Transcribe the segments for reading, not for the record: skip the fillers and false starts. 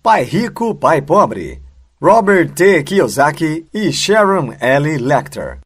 Pai Rico, Pai Pobre, Robert T. Kiyosaki e Sharon L. Lecter.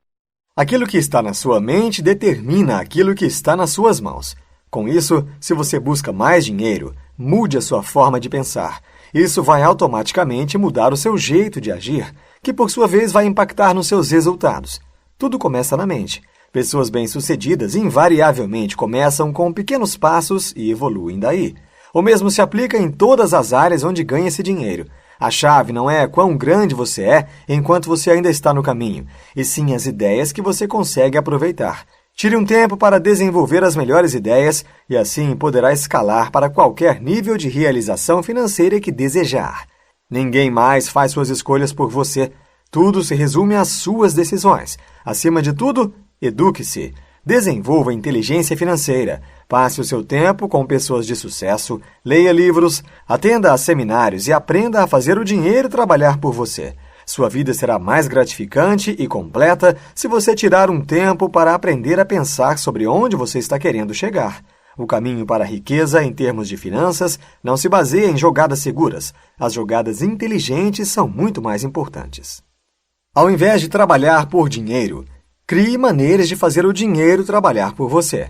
Aquilo que está na sua mente determina aquilo que está nas suas mãos. Com isso, se você busca mais dinheiro, mude a sua forma de pensar. Isso vai automaticamente mudar o seu jeito de agir, que por sua vez vai impactar nos seus resultados. Tudo começa na mente. Pessoas bem-sucedidas invariavelmente começam com pequenos passos e evoluem daí. O mesmo se aplica em todas as áreas onde ganha-se dinheiro. A chave não é quão grande você é enquanto você ainda está no caminho, e sim as ideias que você consegue aproveitar. Tire um tempo para desenvolver as melhores ideias e assim poderá escalar para qualquer nível de realização financeira que desejar. Ninguém mais faz suas escolhas por você. Tudo se resume às suas decisões. Acima de tudo, eduque-se. Desenvolva inteligência financeira. Passe o seu tempo com pessoas de sucesso, leia livros, atenda a seminários e aprenda a fazer o dinheiro trabalhar por você. Sua vida será mais gratificante e completa se você tirar um tempo para aprender a pensar sobre onde você está querendo chegar. O caminho para a riqueza em termos de finanças não se baseia em jogadas seguras. As jogadas inteligentes são muito mais importantes. Ao invés de trabalhar por dinheiro, crie maneiras de fazer o dinheiro trabalhar por você.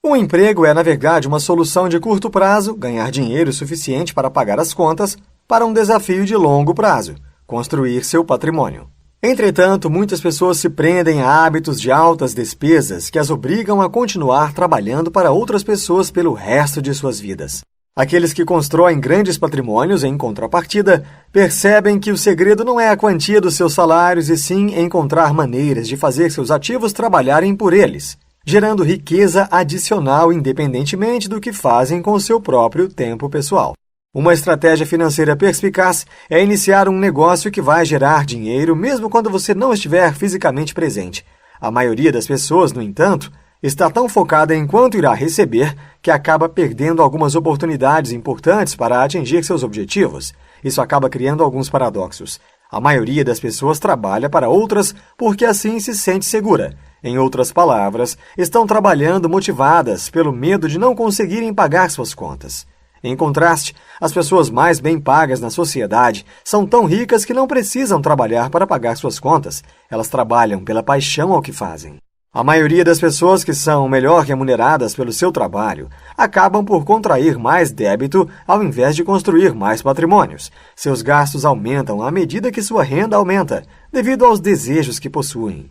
Um emprego é, na verdade, uma solução de curto prazo, ganhar dinheiro suficiente para pagar as contas, para um desafio de longo prazo, construir seu patrimônio. Entretanto, muitas pessoas se prendem a hábitos de altas despesas que as obrigam a continuar trabalhando para outras pessoas pelo resto de suas vidas. Aqueles que constroem grandes patrimônios, em contrapartida, percebem que o segredo não é a quantia dos seus salários e sim encontrar maneiras de fazer seus ativos trabalharem por eles, gerando riqueza adicional independentemente do que fazem com o seu próprio tempo pessoal. Uma estratégia financeira perspicaz é iniciar um negócio que vai gerar dinheiro mesmo quando você não estiver fisicamente presente. A maioria das pessoas, no entanto, está tão focada em quanto irá receber que acaba perdendo algumas oportunidades importantes para atingir seus objetivos. Isso acaba criando alguns paradoxos. A maioria das pessoas trabalha para outras porque assim se sente segura. Em outras palavras, estão trabalhando motivadas pelo medo de não conseguirem pagar suas contas. Em contraste, as pessoas mais bem pagas na sociedade são tão ricas que não precisam trabalhar para pagar suas contas. Elas trabalham pela paixão ao que fazem. A maioria das pessoas que são melhor remuneradas pelo seu trabalho acabam por contrair mais débito ao invés de construir mais patrimônios. Seus gastos aumentam à medida que sua renda aumenta, devido aos desejos que possuem.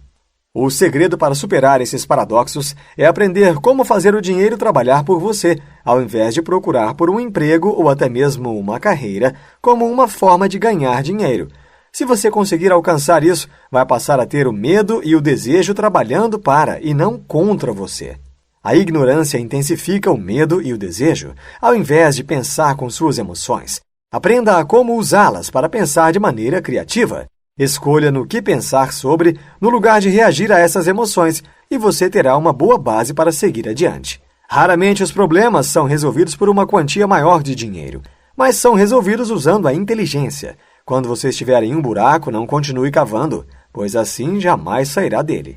O segredo para superar esses paradoxos é aprender como fazer o dinheiro trabalhar por você, ao invés de procurar por um emprego ou até mesmo uma carreira como uma forma de ganhar dinheiro. Se você conseguir alcançar isso, vai passar a ter o medo e o desejo trabalhando para e não contra você. A ignorância intensifica o medo e o desejo, ao invés de pensar com suas emoções. Aprenda a como usá-las para pensar de maneira criativa. Escolha no que pensar sobre, no lugar de reagir a essas emoções, e você terá uma boa base para seguir adiante. Raramente os problemas são resolvidos por uma quantia maior de dinheiro, mas são resolvidos usando a inteligência. Quando você estiver em um buraco, não continue cavando, pois assim jamais sairá dele.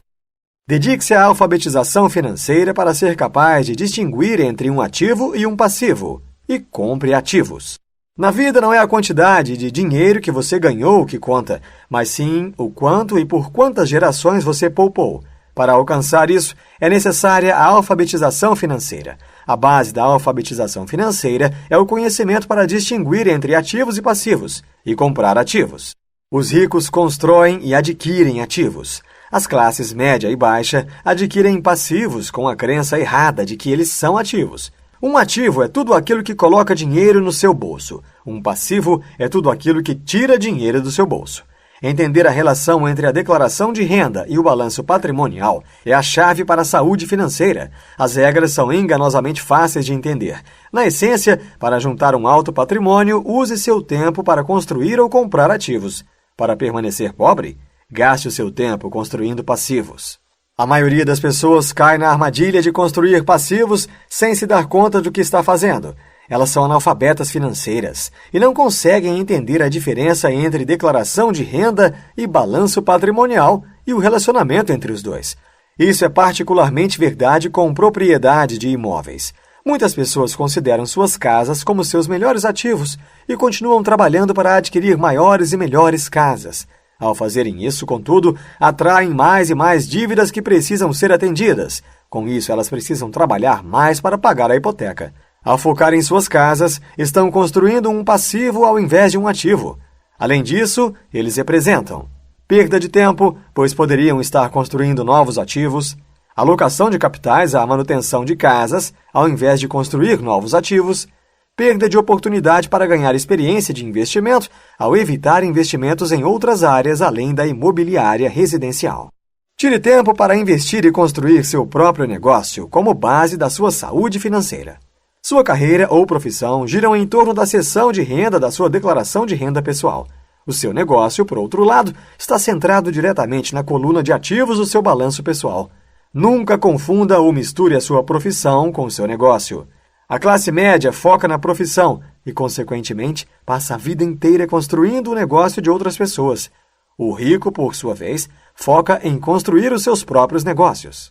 Dedique-se à alfabetização financeira para ser capaz de distinguir entre um ativo e um passivo, e compre ativos. Na vida não é a quantidade de dinheiro que você ganhou que conta, mas sim o quanto e por quantas gerações você poupou. Para alcançar isso, é necessária a alfabetização financeira. A base da alfabetização financeira é o conhecimento para distinguir entre ativos e passivos, e comprar ativos. Os ricos constroem e adquirem ativos. As classes média e baixa adquirem passivos com a crença errada de que eles são ativos. Um ativo é tudo aquilo que coloca dinheiro no seu bolso. Um passivo é tudo aquilo que tira dinheiro do seu bolso. Entender a relação entre a declaração de renda e o balanço patrimonial é a chave para a saúde financeira. As regras são enganosamente fáceis de entender. Na essência, para juntar um alto patrimônio, use seu tempo para construir ou comprar ativos. Para permanecer pobre, gaste o seu tempo construindo passivos. A maioria das pessoas cai na armadilha de construir passivos sem se dar conta do que está fazendo. Elas são analfabetas financeiras e não conseguem entender a diferença entre declaração de renda e balanço patrimonial e o relacionamento entre os dois. Isso é particularmente verdade com propriedade de imóveis. Muitas pessoas consideram suas casas como seus melhores ativos e continuam trabalhando para adquirir maiores e melhores casas. Ao fazerem isso, contudo, atraem mais e mais dívidas que precisam ser atendidas. Com isso, elas precisam trabalhar mais para pagar a hipoteca. Ao focar em suas casas, estão construindo um passivo ao invés de um ativo. Além disso, eles representam perda de tempo, pois poderiam estar construindo novos ativos, alocação de capitais à manutenção de casas, ao invés de construir novos ativos, perda de oportunidade para ganhar experiência de investimento, ao evitar investimentos em outras áreas além da imobiliária residencial. Tire tempo para investir e construir seu próprio negócio como base da sua saúde financeira. Sua carreira ou profissão giram em torno da seção de renda da sua declaração de renda pessoal. O seu negócio, por outro lado, está centrado diretamente na coluna de ativos do seu balanço pessoal. Nunca confunda ou misture a sua profissão com o seu negócio. A classe média foca na profissão e, consequentemente, passa a vida inteira construindo o negócio de outras pessoas. O rico, por sua vez, foca em construir os seus próprios negócios.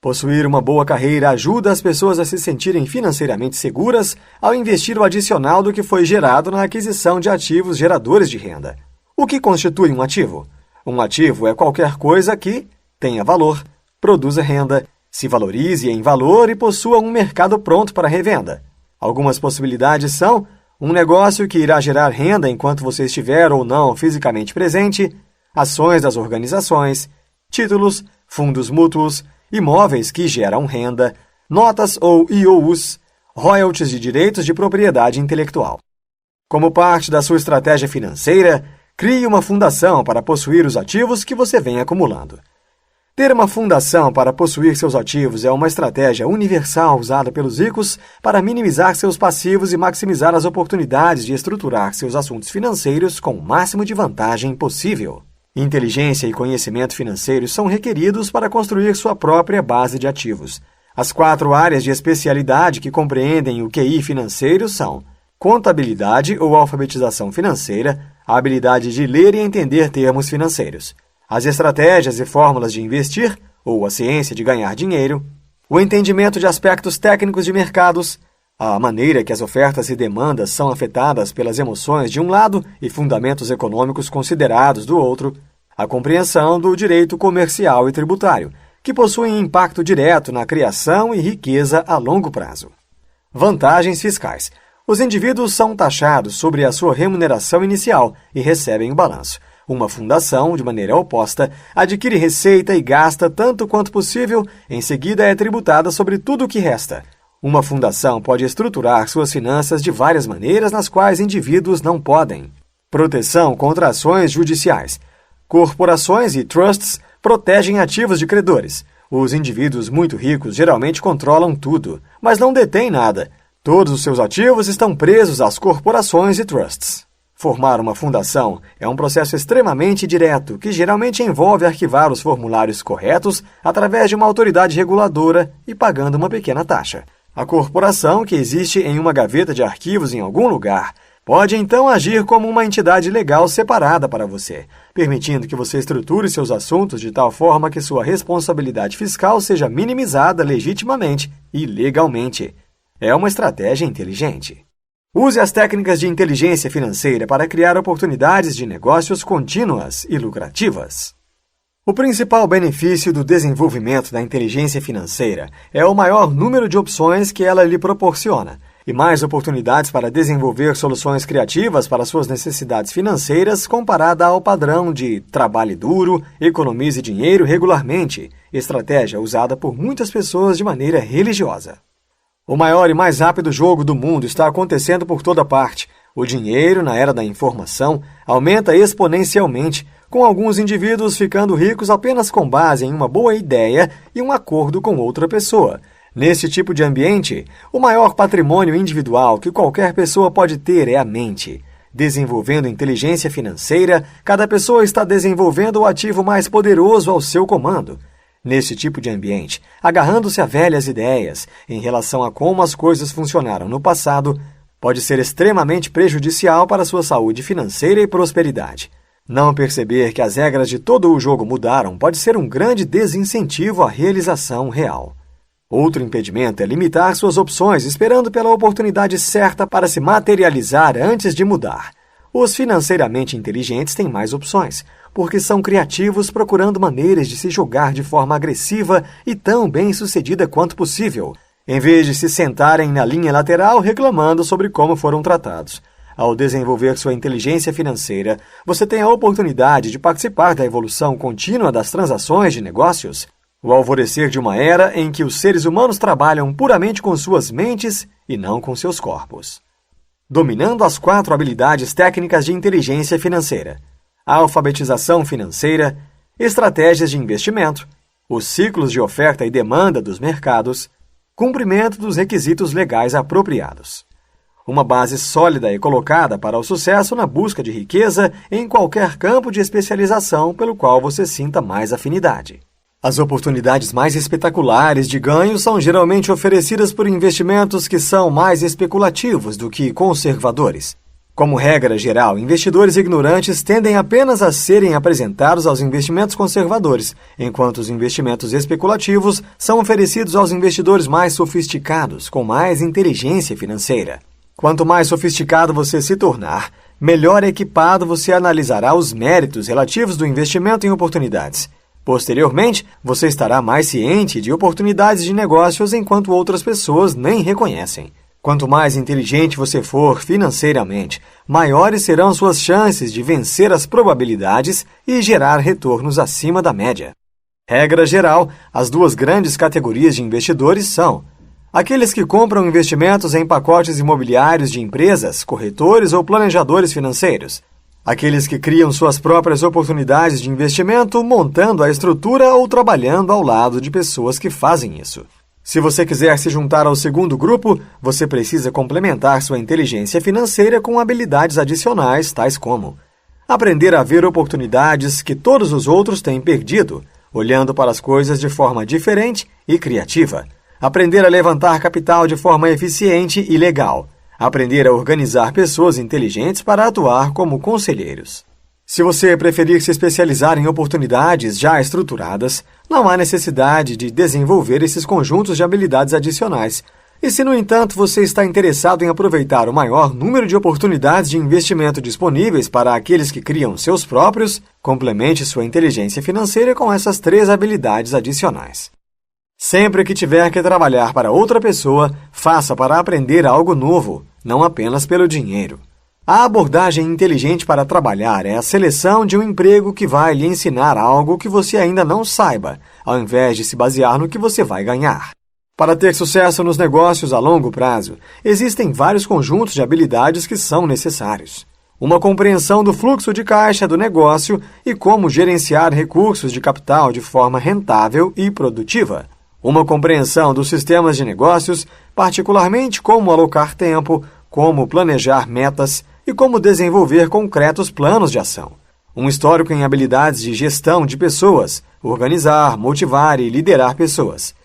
Possuir uma boa carreira ajuda as pessoas a se sentirem financeiramente seguras ao investir o adicional do que foi gerado na aquisição de ativos geradores de renda. O que constitui um ativo? Um ativo é qualquer coisa que tenha valor, produza renda, se valorize em valor e possua um mercado pronto para revenda. Algumas possibilidades são um negócio que irá gerar renda enquanto você estiver ou não fisicamente presente, ações das organizações, títulos, fundos mútuos, imóveis que geram renda, notas ou IOUs, royalties de direitos de propriedade intelectual. Como parte da sua estratégia financeira, crie uma fundação para possuir os ativos que você vem acumulando. Ter uma fundação para possuir seus ativos é uma estratégia universal usada pelos ricos para minimizar seus passivos e maximizar as oportunidades de estruturar seus assuntos financeiros com o máximo de vantagem possível. Inteligência e conhecimento financeiro são requeridos para construir sua própria base de ativos. As 4 áreas de especialidade que compreendem o QI financeiro são contabilidade ou alfabetização financeira, a habilidade de ler e entender termos financeiros, as estratégias e fórmulas de investir, ou a ciência de ganhar dinheiro, o entendimento de aspectos técnicos de mercados, a maneira que as ofertas e demandas são afetadas pelas emoções de um lado e fundamentos econômicos considerados do outro, a compreensão do direito comercial e tributário, que possuem impacto direto na criação e riqueza a longo prazo. Vantagens fiscais. Os indivíduos são taxados sobre a sua remuneração inicial e recebem o balanço. Uma fundação, de maneira oposta, adquire receita e gasta tanto quanto possível, em seguida é tributada sobre tudo o que resta. Uma fundação pode estruturar suas finanças de várias maneiras nas quais indivíduos não podem. Proteção contra ações judiciais. Corporações e trusts protegem ativos de credores. Os indivíduos muito ricos geralmente controlam tudo, mas não detêm nada. Todos os seus ativos estão presos às corporações e trusts. Formar uma fundação é um processo extremamente direto, que geralmente envolve arquivar os formulários corretos através de uma autoridade reguladora e pagando uma pequena taxa. A corporação, que existe em uma gaveta de arquivos em algum lugar, pode então agir como uma entidade legal separada para você, permitindo que você estruture seus assuntos de tal forma que sua responsabilidade fiscal seja minimizada legitimamente e legalmente. É uma estratégia inteligente. Use as técnicas de inteligência financeira para criar oportunidades de negócios contínuas e lucrativas. O principal benefício do desenvolvimento da inteligência financeira é o maior número de opções que ela lhe proporciona, e mais oportunidades para desenvolver soluções criativas para suas necessidades financeiras comparada ao padrão de trabalhe duro, economize dinheiro regularmente, estratégia usada por muitas pessoas de maneira religiosa. O maior e mais rápido jogo do mundo está acontecendo por toda parte. O dinheiro, na era da informação, aumenta exponencialmente, com alguns indivíduos ficando ricos apenas com base em uma boa ideia e um acordo com outra pessoa. Nesse tipo de ambiente, o maior patrimônio individual que qualquer pessoa pode ter é a mente. Desenvolvendo inteligência financeira, cada pessoa está desenvolvendo o ativo mais poderoso ao seu comando. Nesse tipo de ambiente, agarrando-se a velhas ideias em relação a como as coisas funcionaram no passado, pode ser extremamente prejudicial para sua saúde financeira e prosperidade. Não perceber que as regras de todo o jogo mudaram pode ser um grande desincentivo à realização real. Outro impedimento é limitar suas opções esperando pela oportunidade certa para se materializar antes de mudar. Os financeiramente inteligentes têm mais opções, porque são criativos procurando maneiras de se jogar de forma agressiva e tão bem-sucedida quanto possível, em vez de se sentarem na linha lateral reclamando sobre como foram tratados. Ao desenvolver sua inteligência financeira, você tem a oportunidade de participar da evolução contínua das transações de negócios, o alvorecer de uma era em que os seres humanos trabalham puramente com suas mentes e não com seus corpos. Dominando as 4 habilidades técnicas de inteligência financeira: alfabetização financeira, estratégias de investimento, os ciclos de oferta e demanda dos mercados, cumprimento dos requisitos legais apropriados. Uma base sólida e colocada para o sucesso na busca de riqueza em qualquer campo de especialização pelo qual você sinta mais afinidade. As oportunidades mais espetaculares de ganho são geralmente oferecidas por investimentos que são mais especulativos do que conservadores. Como regra geral, investidores ignorantes tendem apenas a serem apresentados aos investimentos conservadores, enquanto os investimentos especulativos são oferecidos aos investidores mais sofisticados, com mais inteligência financeira. Quanto mais sofisticado você se tornar, melhor equipado você analisará os méritos relativos do investimento em oportunidades. Posteriormente, você estará mais ciente de oportunidades de negócios enquanto outras pessoas nem reconhecem. Quanto mais inteligente você for financeiramente, maiores serão suas chances de vencer as probabilidades e gerar retornos acima da média. Regra geral, as 2 grandes categorias de investidores são aqueles que compram investimentos em pacotes imobiliários de empresas, corretores ou planejadores financeiros. Aqueles que criam suas próprias oportunidades de investimento montando a estrutura ou trabalhando ao lado de pessoas que fazem isso. Se você quiser se juntar ao segundo grupo, você precisa complementar sua inteligência financeira com habilidades adicionais, tais como aprender a ver oportunidades que todos os outros têm perdido, olhando para as coisas de forma diferente e criativa. Aprender a levantar capital de forma eficiente e legal. Aprender a organizar pessoas inteligentes para atuar como conselheiros. Se você preferir se especializar em oportunidades já estruturadas, não há necessidade de desenvolver esses conjuntos de habilidades adicionais. E se, no entanto, você está interessado em aproveitar o maior número de oportunidades de investimento disponíveis para aqueles que criam seus próprios, complemente sua inteligência financeira com essas 3 habilidades adicionais. Sempre que tiver que trabalhar para outra pessoa, faça para aprender algo novo, não apenas pelo dinheiro. A abordagem inteligente para trabalhar é a seleção de um emprego que vai lhe ensinar algo que você ainda não saiba, ao invés de se basear no que você vai ganhar. Para ter sucesso nos negócios a longo prazo, existem vários conjuntos de habilidades que são necessários. Uma compreensão do fluxo de caixa do negócio e como gerenciar recursos de capital de forma rentável e produtiva. Uma compreensão dos sistemas de negócios, particularmente como alocar tempo, como planejar metas e como desenvolver concretos planos de ação. Um histórico em habilidades de gestão de pessoas, organizar, motivar e liderar pessoas.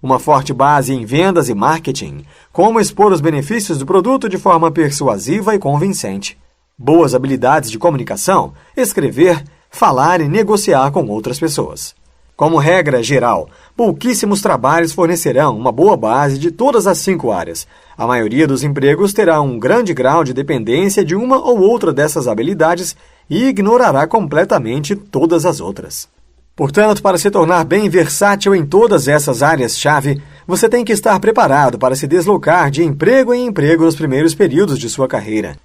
Uma forte base em vendas e marketing, como expor os benefícios do produto de forma persuasiva e convincente. Boas habilidades de comunicação, escrever, falar e negociar com outras pessoas. Como regra geral, pouquíssimos trabalhos fornecerão uma boa base de todas as 5 áreas. A maioria dos empregos terá um grande grau de dependência de uma ou outra dessas habilidades e ignorará completamente todas as outras. Portanto, para se tornar bem versátil em todas essas áreas-chave, você tem que estar preparado para se deslocar de emprego em emprego nos primeiros períodos de sua carreira.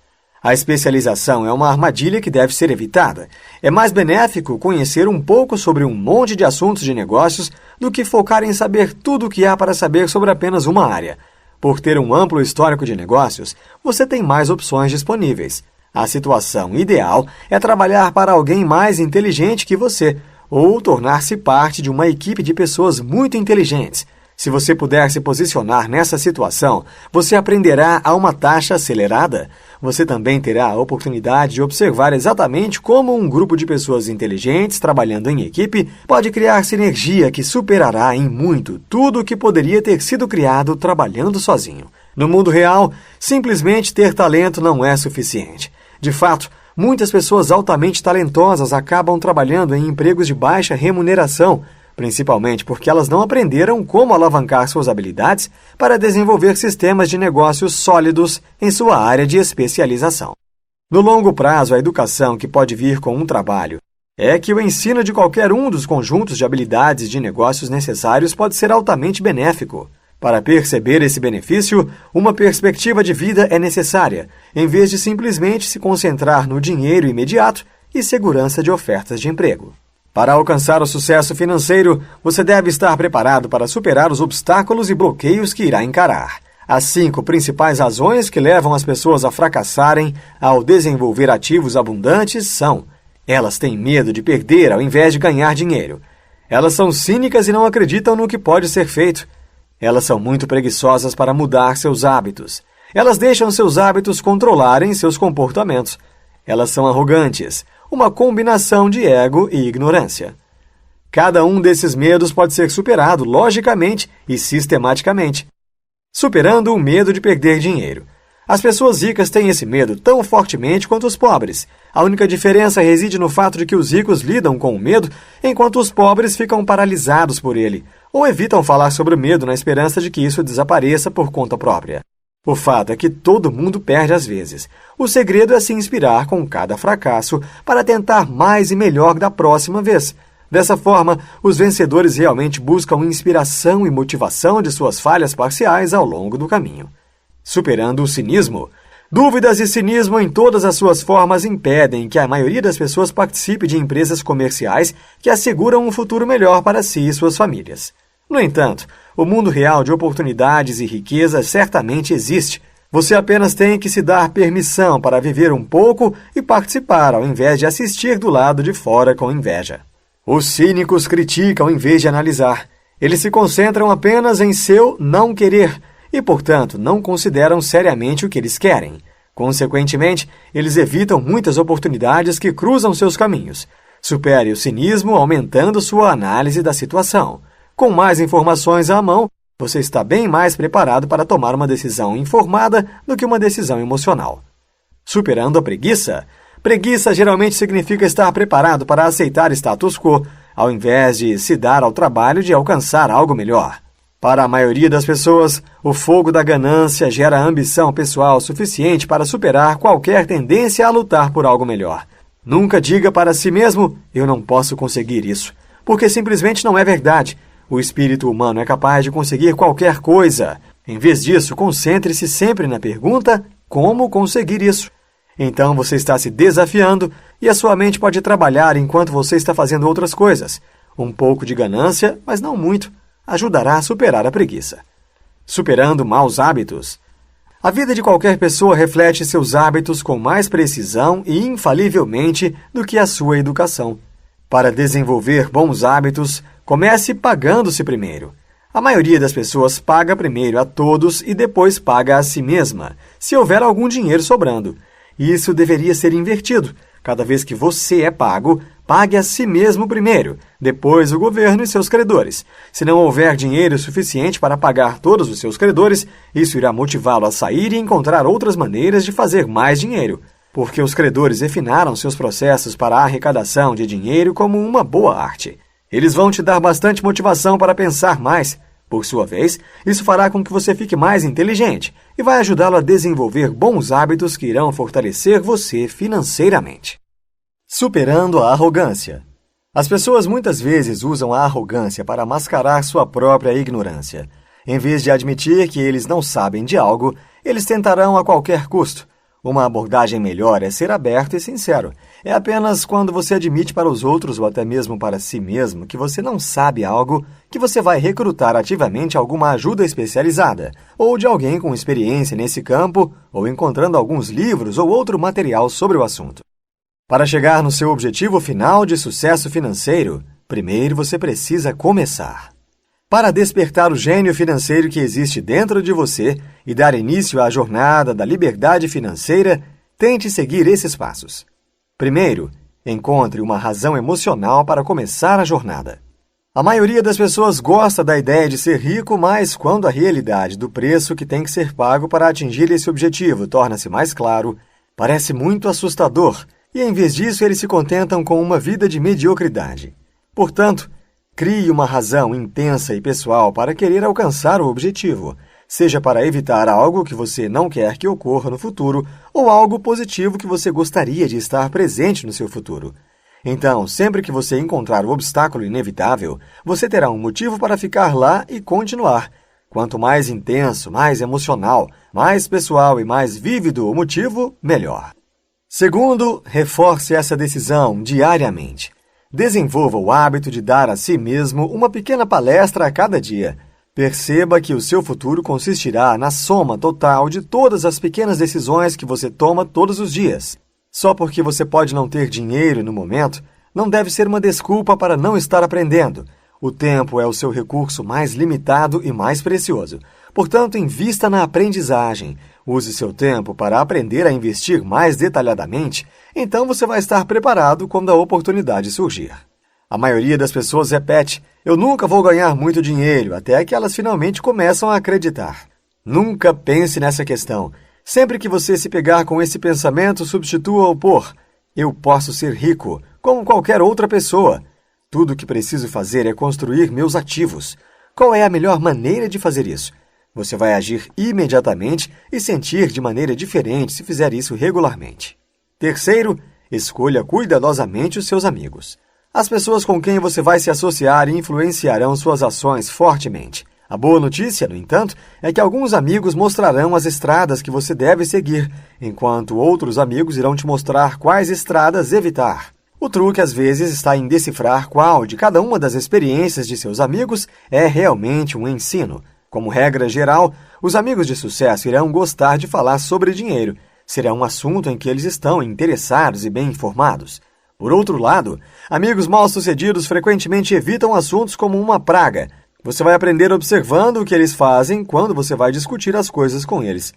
A especialização é uma armadilha que deve ser evitada. É mais benéfico conhecer um pouco sobre um monte de assuntos de negócios do que focar em saber tudo o que há para saber sobre apenas uma área. Por ter um amplo histórico de negócios, você tem mais opções disponíveis. A situação ideal é trabalhar para alguém mais inteligente que você, ou tornar-se parte de uma equipe de pessoas muito inteligentes. Se você puder se posicionar nessa situação, você aprenderá a uma taxa acelerada. Você também terá a oportunidade de observar exatamente como um grupo de pessoas inteligentes trabalhando em equipe pode criar sinergia que superará em muito tudo o que poderia ter sido criado trabalhando sozinho. No mundo real, simplesmente ter talento não é suficiente. De fato, muitas pessoas altamente talentosas acabam trabalhando em empregos de baixa remuneração, principalmente porque elas não aprenderam como alavancar suas habilidades para desenvolver sistemas de negócios sólidos em sua área de especialização. No longo prazo, a educação que pode vir com um trabalho é que o ensino de qualquer um dos conjuntos de habilidades de negócios necessários pode ser altamente benéfico. Para perceber esse benefício, uma perspectiva de vida é necessária, em vez de simplesmente se concentrar no dinheiro imediato e segurança de ofertas de emprego. Para alcançar o sucesso financeiro, você deve estar preparado para superar os obstáculos e bloqueios que irá encarar. As 5 principais razões que levam as pessoas a fracassarem ao desenvolver ativos abundantes são: elas têm medo de perder ao invés de ganhar dinheiro. Elas são cínicas e não acreditam no que pode ser feito. Elas são muito preguiçosas para mudar seus hábitos. Elas deixam seus hábitos controlarem seus comportamentos. Elas são arrogantes, uma combinação de ego e ignorância. Cada um desses medos pode ser superado logicamente e sistematicamente. Superando o medo de perder dinheiro. As pessoas ricas têm esse medo tão fortemente quanto os pobres. A única diferença reside no fato de que os ricos lidam com o medo, enquanto os pobres ficam paralisados por ele, ou evitam falar sobre o medo na esperança de que isso desapareça por conta própria. O fato é que todo mundo perde às vezes. O segredo é se inspirar com cada fracasso para tentar mais e melhor da próxima vez. Dessa forma, os vencedores realmente buscam inspiração e motivação de suas falhas parciais ao longo do caminho. Superando o cinismo. Dúvidas e cinismo em todas as suas formas impedem que a maioria das pessoas participe de empresas comerciais que asseguram um futuro melhor para si e suas famílias. No entanto, o mundo real de oportunidades e riqueza certamente existe. Você apenas tem que se dar permissão para viver um pouco e participar ao invés de assistir do lado de fora com inveja. Os cínicos criticam em vez de analisar. Eles se concentram apenas em seu não querer e, portanto, não consideram seriamente o que eles querem. Consequentemente, eles evitam muitas oportunidades que cruzam seus caminhos. Supere o cinismo aumentando sua análise da situação. Com mais informações à mão, você está bem mais preparado para tomar uma decisão informada do que uma decisão emocional. Superando a preguiça. Preguiça geralmente significa estar preparado para aceitar status quo, ao invés de se dar ao trabalho de alcançar algo melhor. Para a maioria das pessoas, o fogo da ganância gera ambição pessoal suficiente para superar qualquer tendência a lutar por algo melhor. Nunca diga para si mesmo, eu não posso conseguir isso, porque simplesmente não é verdade. O espírito humano é capaz de conseguir qualquer coisa. Em vez disso, concentre-se sempre na pergunta, como conseguir isso? Então você está se desafiando e a sua mente pode trabalhar enquanto você está fazendo outras coisas. Um pouco de ganância, mas não muito, ajudará a superar a preguiça. Superando maus hábitos. A vida de qualquer pessoa reflete seus hábitos com mais precisão e infalivelmente do que a sua educação. Para desenvolver bons hábitos, comece pagando-se primeiro. A maioria das pessoas paga primeiro a todos e depois paga a si mesma, se houver algum dinheiro sobrando. Isso deveria ser invertido. Cada vez que você é pago, pague a si mesmo primeiro, depois o governo e seus credores. Se não houver dinheiro suficiente para pagar todos os seus credores, isso irá motivá-lo a sair e encontrar outras maneiras de fazer mais dinheiro, porque os credores refinaram seus processos para a arrecadação de dinheiro como uma boa arte. Eles vão te dar bastante motivação para pensar mais. Por sua vez, isso fará com que você fique mais inteligente e vai ajudá-lo a desenvolver bons hábitos que irão fortalecer você financeiramente. Superando a arrogância. As pessoas muitas vezes usam a arrogância para mascarar sua própria ignorância. Em vez de admitir que eles não sabem de algo, eles tentarão a qualquer custo. Uma abordagem melhor é ser aberto e sincero. É apenas quando você admite para os outros ou até mesmo para si mesmo que você não sabe algo que você vai recrutar ativamente alguma ajuda especializada, ou de alguém com experiência nesse campo, ou encontrando alguns livros ou outro material sobre o assunto. Para chegar no seu objetivo final de sucesso financeiro, primeiro você precisa começar. Para despertar o gênio financeiro que existe dentro de você e dar início à jornada da liberdade financeira, tente seguir esses passos. Primeiro, encontre uma razão emocional para começar a jornada. A maioria das pessoas gosta da ideia de ser rico, mas quando a realidade do preço que tem que ser pago para atingir esse objetivo torna-se mais claro, parece muito assustador, e em vez disso eles se contentam com uma vida de mediocridade. Portanto, Crie uma razão intensa e pessoal para querer alcançar o objetivo, seja para evitar algo que você não quer que ocorra no futuro ou algo positivo que você gostaria de estar presente no seu futuro. Então, sempre que você encontrar o obstáculo inevitável, você terá um motivo para ficar lá e continuar. Quanto mais intenso, mais emocional, mais pessoal e mais vívido o motivo, melhor. Segundo, reforce essa decisão diariamente. Desenvolva o hábito de dar a si mesmo uma pequena palestra a cada dia. Perceba que o seu futuro consistirá na soma total de todas as pequenas decisões que você toma todos os dias. Só porque você pode não ter dinheiro no momento, não deve ser uma desculpa para não estar aprendendo. O tempo é o seu recurso mais limitado e mais precioso. Portanto, invista na aprendizagem. Use seu tempo para aprender a investir mais detalhadamente, então você vai estar preparado quando a oportunidade surgir. A maioria das pessoas repete, eu nunca vou ganhar muito dinheiro, até que elas finalmente começam a acreditar. Nunca pense nessa questão. Sempre que você se pegar com esse pensamento, substitua-o por eu posso ser rico, como qualquer outra pessoa. Tudo o que preciso fazer é construir meus ativos. Qual é a melhor maneira de fazer isso? Você vai agir imediatamente e sentir de maneira diferente se fizer isso regularmente. Terceiro, escolha cuidadosamente os seus amigos. As pessoas com quem você vai se associar influenciarão suas ações fortemente. A boa notícia, no entanto, é que alguns amigos mostrarão as estradas que você deve seguir, enquanto outros amigos irão te mostrar quais estradas evitar. O truque, às vezes, está em decifrar qual de cada uma das experiências de seus amigos é realmente um ensino. Como regra geral, os amigos de sucesso irão gostar de falar sobre dinheiro. Será um assunto em que eles estão interessados e bem informados. Por outro lado, amigos mal-sucedidos frequentemente evitam assuntos como uma praga. Você vai aprender observando o que eles fazem quando você vai discutir as coisas com eles.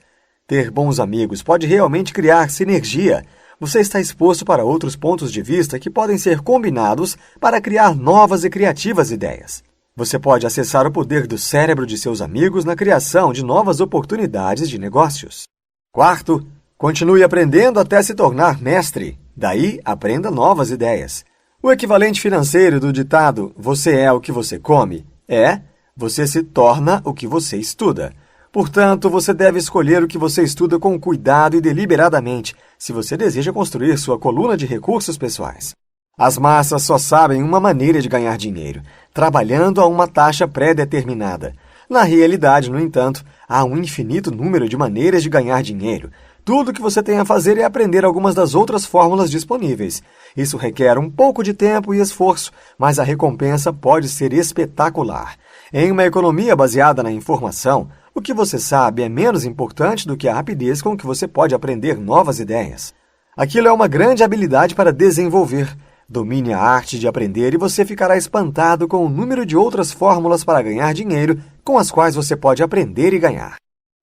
Ter bons amigos pode realmente criar sinergia. Você está exposto para outros pontos de vista que podem ser combinados para criar novas e criativas ideias. Você pode acessar o poder do cérebro de seus amigos na criação de novas oportunidades de negócios. Quarto, continue aprendendo até se tornar mestre. Daí, aprenda novas ideias. O equivalente financeiro do ditado "você é o que você come" é "você se torna o que você estuda". Portanto, você deve escolher o que você estuda com cuidado e deliberadamente, se você deseja construir sua coluna de recursos pessoais. As massas só sabem uma maneira de ganhar dinheiro, trabalhando a uma taxa pré-determinada. Na realidade, no entanto, há um infinito número de maneiras de ganhar dinheiro. Tudo o que você tem a fazer é aprender algumas das outras fórmulas disponíveis. Isso requer um pouco de tempo e esforço, mas a recompensa pode ser espetacular. Em uma economia baseada na informação, o que você sabe é menos importante do que a rapidez com que você pode aprender novas ideias. Aquilo é uma grande habilidade para desenvolver. Domine a arte de aprender e você ficará espantado com o número de outras fórmulas para ganhar dinheiro com as quais você pode aprender e ganhar.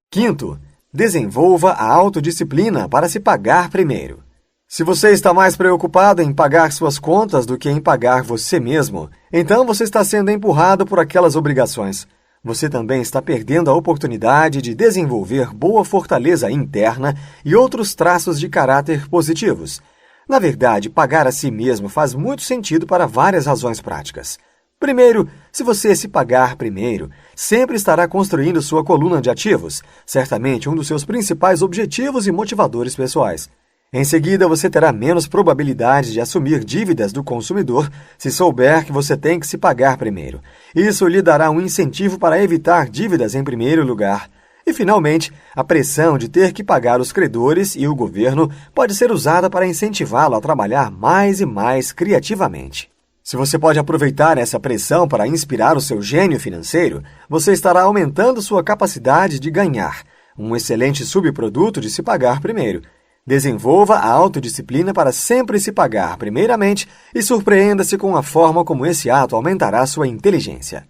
Quinto, desenvolva a autodisciplina para se pagar primeiro. Se você está mais preocupado em pagar suas contas do que em pagar você mesmo, então você está sendo empurrado por aquelas obrigações. Você também está perdendo a oportunidade de desenvolver boa fortaleza interna e outros traços de caráter positivos. Na verdade, pagar a si mesmo faz muito sentido para várias razões práticas. Primeiro, se você se pagar primeiro, sempre estará construindo sua coluna de ativos, certamente um dos seus principais objetivos e motivadores pessoais. Em seguida, você terá menos probabilidade de assumir dívidas do consumidor se souber que você tem que se pagar primeiro. Isso lhe dará um incentivo para evitar dívidas em primeiro lugar. E, finalmente, a pressão de ter que pagar os credores e o governo pode ser usada para incentivá-lo a trabalhar mais e mais criativamente. Se você pode aproveitar essa pressão para inspirar o seu gênio financeiro, você estará aumentando sua capacidade de ganhar, um excelente subproduto de se pagar primeiro. Desenvolva a autodisciplina para sempre se pagar primeiramente e surpreenda-se com a forma como esse ato aumentará sua inteligência.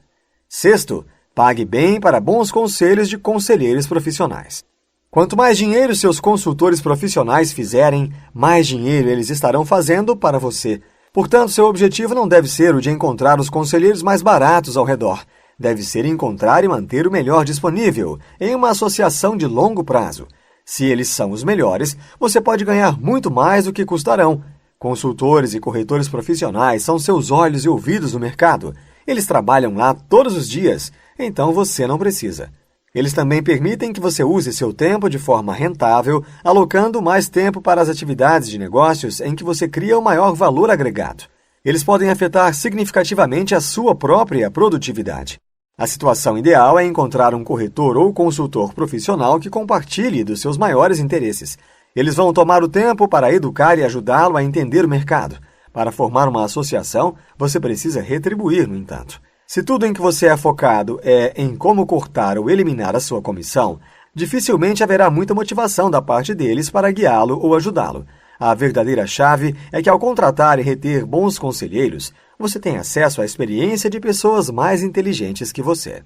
Sexto, pague bem para bons conselhos de conselheiros profissionais. Quanto mais dinheiro seus consultores profissionais fizerem, mais dinheiro eles estarão fazendo para você. Portanto, seu objetivo não deve ser o de encontrar os conselheiros mais baratos ao redor. Deve ser encontrar e manter o melhor disponível, em uma associação de longo prazo. Se eles são os melhores, você pode ganhar muito mais do que custarão. Consultores e corretores profissionais são seus olhos e ouvidos no mercado. Eles trabalham lá todos os dias, então você não precisa. Eles também permitem que você use seu tempo de forma rentável, alocando mais tempo para as atividades de negócios em que você cria o maior valor agregado. Eles podem afetar significativamente a sua própria produtividade. A situação ideal é encontrar um corretor ou consultor profissional que compartilhe dos seus maiores interesses. Eles vão tomar o tempo para educar e ajudá-lo a entender o mercado. Para formar uma associação, você precisa retribuir, no entanto. Se tudo em que você é focado é em como cortar ou eliminar a sua comissão, dificilmente haverá muita motivação da parte deles para guiá-lo ou ajudá-lo. A verdadeira chave é que, ao contratar e reter bons conselheiros, você tem acesso à experiência de pessoas mais inteligentes que você.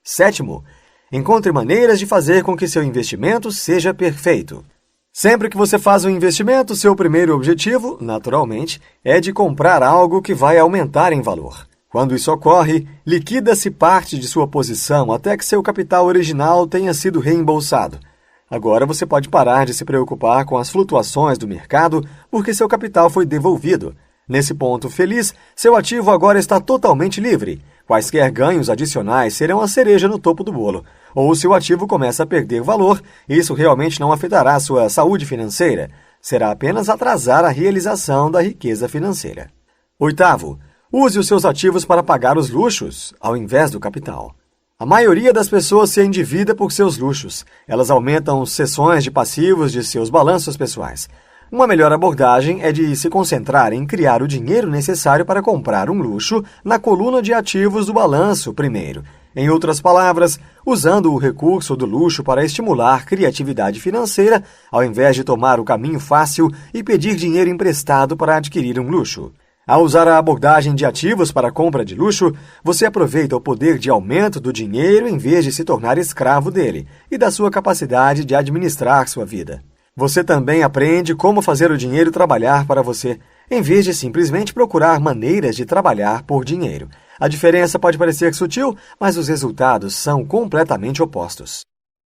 7º, encontre maneiras de fazer com que seu investimento seja perfeito. Sempre que você faz um investimento, seu primeiro objetivo, naturalmente, é de comprar algo que vai aumentar em valor. Quando isso ocorre, liquida-se parte de sua posição até que seu capital original tenha sido reembolsado. Agora você pode parar de se preocupar com as flutuações do mercado porque seu capital foi devolvido. Nesse ponto feliz, seu ativo agora está totalmente livre. Quaisquer ganhos adicionais serão a cereja no topo do bolo. Ou se o ativo começa a perder valor, isso realmente não afetará sua saúde financeira. Será apenas atrasar a realização da riqueza financeira. 8º, use os seus ativos para pagar os luxos, ao invés do capital. A maioria das pessoas se endivida por seus luxos. Elas aumentam seções de passivos de seus balanços pessoais. Uma melhor abordagem é de se concentrar em criar o dinheiro necessário para comprar um luxo na coluna de ativos do balanço primeiro. Em outras palavras, usando o recurso do luxo para estimular criatividade financeira, ao invés de tomar o caminho fácil e pedir dinheiro emprestado para adquirir um luxo. Ao usar a abordagem de ativos para a compra de luxo, você aproveita o poder de aumento do dinheiro em vez de se tornar escravo dele e da sua capacidade de administrar sua vida. Você também aprende como fazer o dinheiro trabalhar para você, em vez de simplesmente procurar maneiras de trabalhar por dinheiro. A diferença pode parecer sutil, mas os resultados são completamente opostos.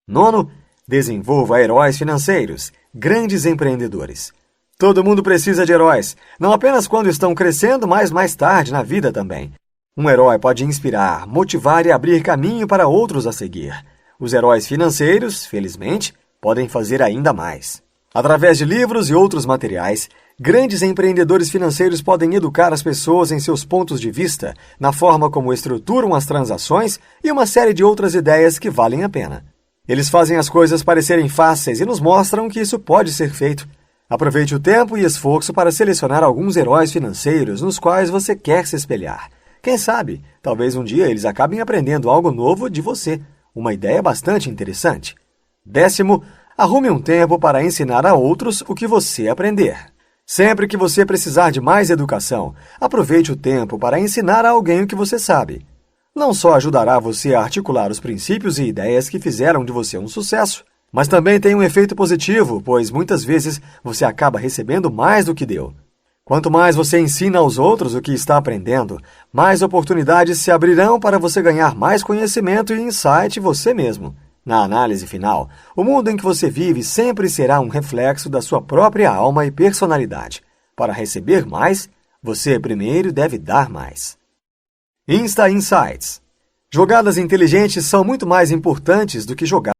9º, desenvolva heróis financeiros, grandes empreendedores. Todo mundo precisa de heróis, não apenas quando estão crescendo, mas mais tarde na vida também. Um herói pode inspirar, motivar e abrir caminho para outros a seguir. Os heróis financeiros, felizmente, podem fazer ainda mais. Através de livros e outros materiais, grandes empreendedores financeiros podem educar as pessoas em seus pontos de vista, na forma como estruturam as transações e uma série de outras ideias que valem a pena. Eles fazem as coisas parecerem fáceis e nos mostram que isso pode ser feito. Aproveite o tempo e esforço para selecionar alguns heróis financeiros nos quais você quer se espelhar. Quem sabe, talvez um dia eles acabem aprendendo algo novo de você. Uma ideia bastante interessante. 10º, arrume um tempo para ensinar a outros o que você aprender. Sempre que você precisar de mais educação, aproveite o tempo para ensinar a alguém o que você sabe. Não só ajudará você a articular os princípios e ideias que fizeram de você um sucesso, mas também tem um efeito positivo, pois muitas vezes você acaba recebendo mais do que deu. Quanto mais você ensina aos outros o que está aprendendo, mais oportunidades se abrirão para você ganhar mais conhecimento e insight você mesmo. Na análise final, o mundo em que você vive sempre será um reflexo da sua própria alma e personalidade. Para receber mais, você primeiro deve dar mais. Insta Insights. Jogadas inteligentes são muito mais importantes do que jogar.